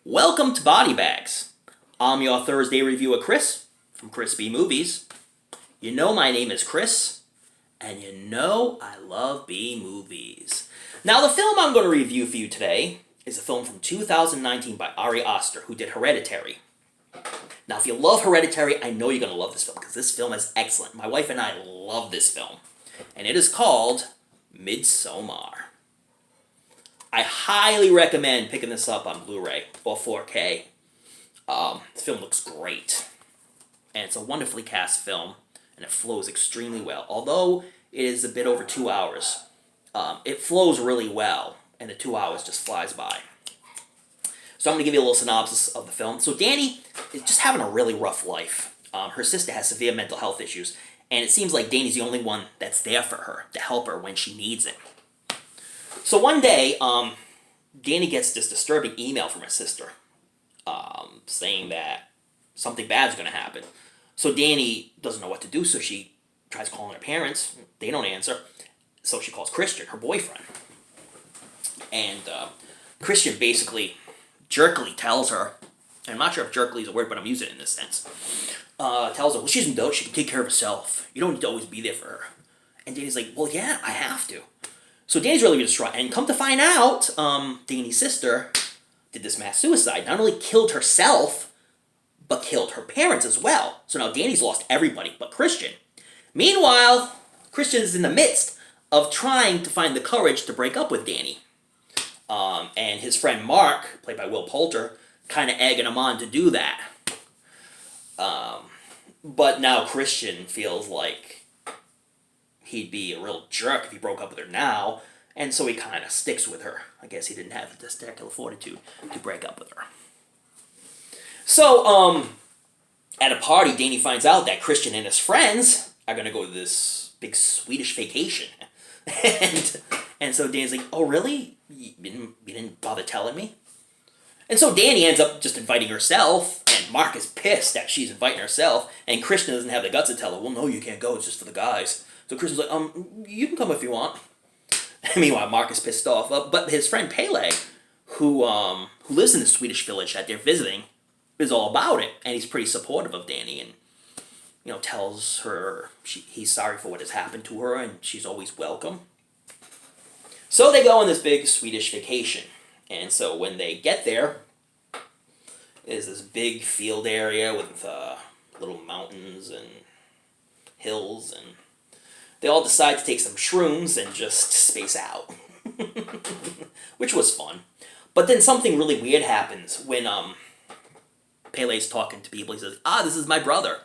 Welcome to BodyBags. I'm your Thursday reviewer, Chris, from Chris B Movies. You know my name is Chris, and you know I love B movies. Now, the film I'm going to review for you today is a film from 2019 by Ari Aster, who did Hereditary. Now, if you love Hereditary, I know you're going to love this film, because this film is excellent. My wife and I love this film, and it is called MidSommar. I highly recommend picking this up on Blu-ray or 4K. This film looks great. And it's a wonderfully cast film, and it flows extremely well. Although it is a bit over 2 hours, it flows really well, and the 2 hours just flies by. So I'm going to give you a little synopsis of the film. So Danny is just having a really rough life. Her sister has severe mental health issues, and it seems like Danny's the only one that's there for her, to help her when she needs it. So one day, Danny gets this disturbing email from her sister saying that something bad's going to happen. So Danny doesn't know what to do, so she tries calling her parents. They don't answer. So she calls Christian, her boyfriend. And Christian basically jerkily tells her, and I'm not sure if jerkily is a word, but I'm using it in this sense, tells her, well, she's an adult, she can take care of herself. You don't need to always be there for her. And Danny's like, well, yeah, I have to. So Danny's really distraught, and come to find out, Danny's sister did this mass suicide. Not only killed herself, but killed her parents as well. So now Danny's lost everybody but Christian. Meanwhile, Christian is in the midst of trying to find the courage to break up with Danny. And his friend Mark, played by Will Poulter, kind of egging him on to do that. But now Christian feels like he'd be a real jerk if he broke up with her now, and so he kind of sticks with her. I guess he didn't have the testicular fortitude to break up with her. So, at a party, Danny finds out that Christian and his friends are going to go to this big Swedish vacation. and so Danny's like, oh, really? You didn't bother telling me? And so Danny ends up just inviting herself, and Mark is pissed that she's inviting herself, and Christian doesn't have the guts to tell her, well, no, you can't go, it's just for the guys. So Christian's like, you can come if you want. And meanwhile, Mark is pissed off. But his friend Pele, who lives in the Swedish village that they're visiting, is all about it. And he's pretty supportive of Danny and, tells her he's sorry for what has happened to her and she's always welcome. So they go on this big Swedish vacation. And so when they get there, there's this big field area with little mountains and hills, and they all decide to take some shrooms and just space out. Which was fun. But then something really weird happens when Pele's talking to people. He says, this is my brother.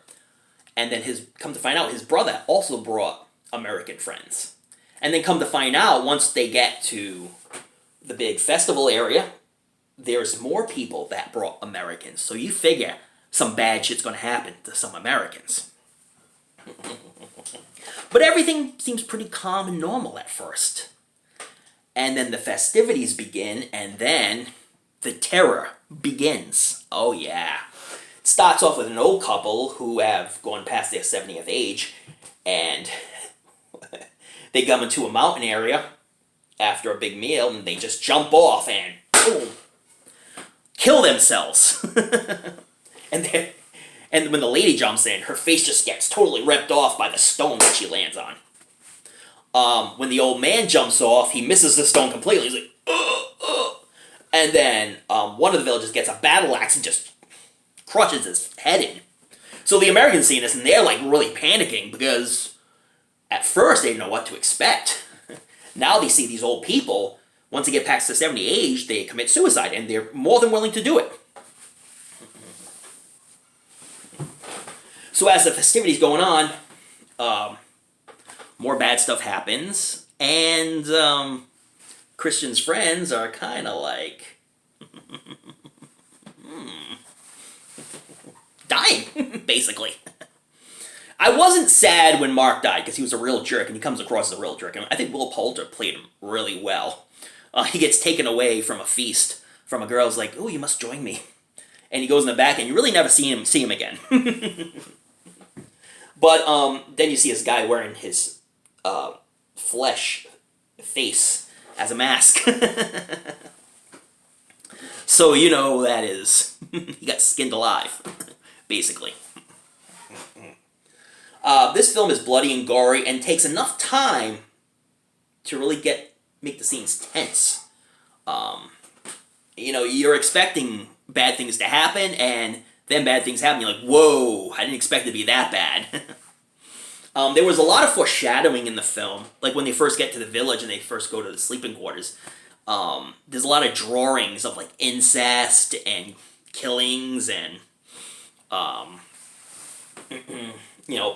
And then come to find out, his brother also brought American friends. And then come to find out, once they get to the big festival area, there's more people that brought Americans. So you figure some bad shit's going to happen to some Americans. But everything seems pretty calm and normal at first. And then the festivities begin, and then the terror begins. Oh yeah. It starts off with an old couple who have gone past their 70th age, and they come into a mountain area after a big meal, and they just jump off and boom, kill themselves. And when the lady jumps in, her face just gets totally ripped off by the stone that she lands on. When the old man jumps off, he misses the stone completely. He's like, ugh. And then one of the villagers gets a battle axe and just crushes his head in. So the Americans see this, and they're like really panicking because at first they didn't know what to expect. Now they see these old people, once they get past the 70 age, they commit suicide, and they're more than willing to do it. So as the festivities going on, more bad stuff happens, and Christian's friends are kind of like dying, basically. I wasn't sad when Mark died, because he was a real jerk, and he comes across as a real jerk. And I think Will Poulter played him really well. He gets taken away from a feast from a girl who's like, oh, you must join me. And he goes in the back, and you really never see him again. But then you see this guy wearing his flesh face as a mask. So you know who that is. He got skinned alive, basically. This film is bloody and gory and takes enough time to really make the scenes tense. You're expecting bad things to happen, and then bad things happen. You're like, whoa, I didn't expect it to be that bad. There was a lot of foreshadowing in the film, like when they first get to the village and they first go to the sleeping quarters. There's a lot of drawings of like incest and killings, and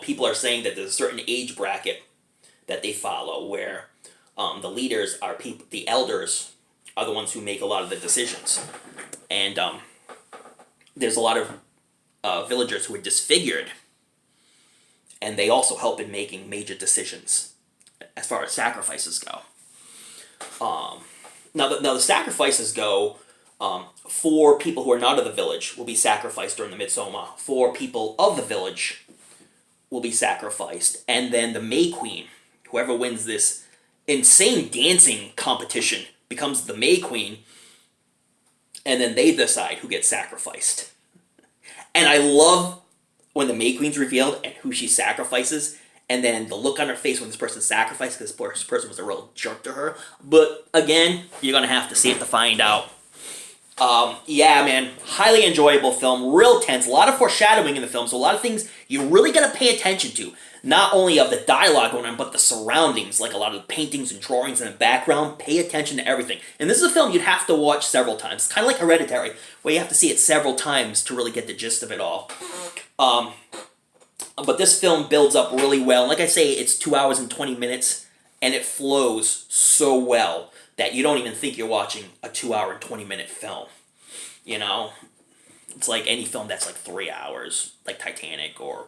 people are saying that there's a certain age bracket that they follow where the leaders are the elders are the ones who make a lot of the decisions, and there's a lot of villagers who are disfigured, and they also help in making major decisions as far as sacrifices go. Now the sacrifices go, 4 people who are not of the village will be sacrificed during the MidSommar. 4 people of the village will be sacrificed, and then the May Queen, whoever wins this insane dancing competition, becomes the May Queen, and then they decide who gets sacrificed. And I love when the May Queen's revealed and who she sacrifices, and then the look on her face when this person's sacrificed, because this person was a real jerk to her. But again, you're going to have to see it to find out. Yeah, man, highly enjoyable film, real tense, a lot of foreshadowing in the film, so a lot of things you really got to pay attention to. Not only of the dialogue going on, but the surroundings, like a lot of the paintings and drawings in the background. Pay attention to everything. And this is a film you'd have to watch several times. It's kind of like Hereditary, where you have to see it several times to really get the gist of it all. But this film builds up really well. Like I say, it's 2 hours and 20 minutes, and it flows so well that you don't even think you're watching a 2 hour and 20 minute film. It's like any film that's like 3 hours, like Titanic or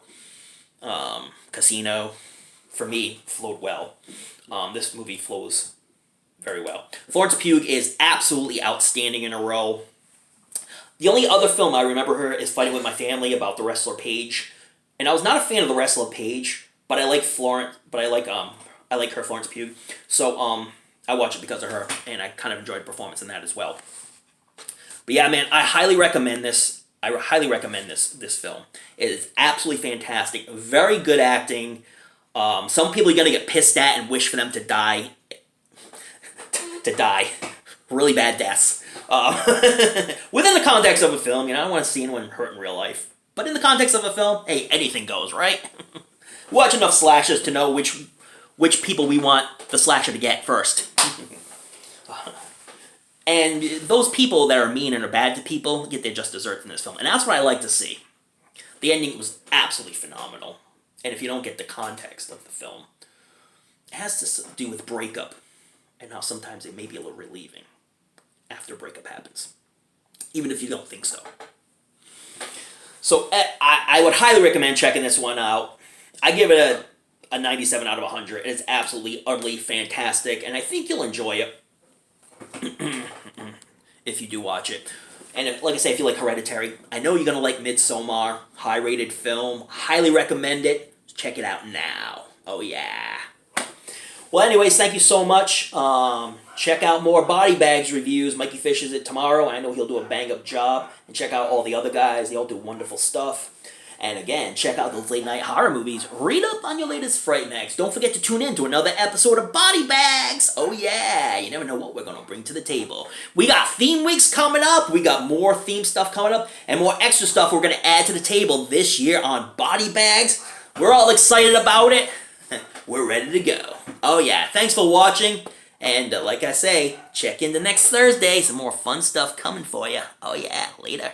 Casino. For me, flowed well. This movie flows very well. Florence Pugh is absolutely outstanding in a role. The only other film I remember her is Fighting with My Family about the wrestler Paige. And I was not a fan of the wrestler Paige, but I like Florence. But I like her, Florence Pugh. So I watch it because of her, and I kind of enjoyed performance in that as well. But yeah, man, I highly recommend this. I highly recommend this film. It is absolutely fantastic. Very good acting. Some people are gonna get pissed at and wish for them to die. Really bad deaths. Within the context of a film, I don't want to see anyone hurt in real life. But in the context of a film, hey, anything goes, right? Watch enough slashers to know which people we want the slasher to get first. And those people that are mean and are bad to people get their just desserts in this film. And that's what I like to see. The ending was absolutely phenomenal. And if you don't get the context of the film, it has to do with breakup and how sometimes it may be a little relieving after a breakup happens, even if you don't think so. So I would highly recommend checking this one out. I give it a 97 out of 100. It's absolutely, utterly fantastic, and I think you'll enjoy it if you do watch it. And like I say, if you like Hereditary, I know you're going to like MidSommar, high-rated film. Highly recommend it. Check it out now. Oh, yeah. Well, anyways, thank you so much. Check out more BodyBags reviews. Mikey Fish is it tomorrow. I know he'll do a bang-up job. And check out all the other guys. They all do wonderful stuff. And again, check out those late-night horror movies. Read up on your latest Fright Mags. Don't forget to tune in to another episode of BodyBags. Oh, yeah. You never know what we're going to bring to the table. We got theme weeks coming up. We got more theme stuff coming up. And more extra stuff we're going to add to the table this year on BodyBags. We're all excited about it. We're ready to go. Oh, yeah. Thanks for watching. And like I say, check in the next Thursday. Some more fun stuff coming for you. Oh, yeah. Later.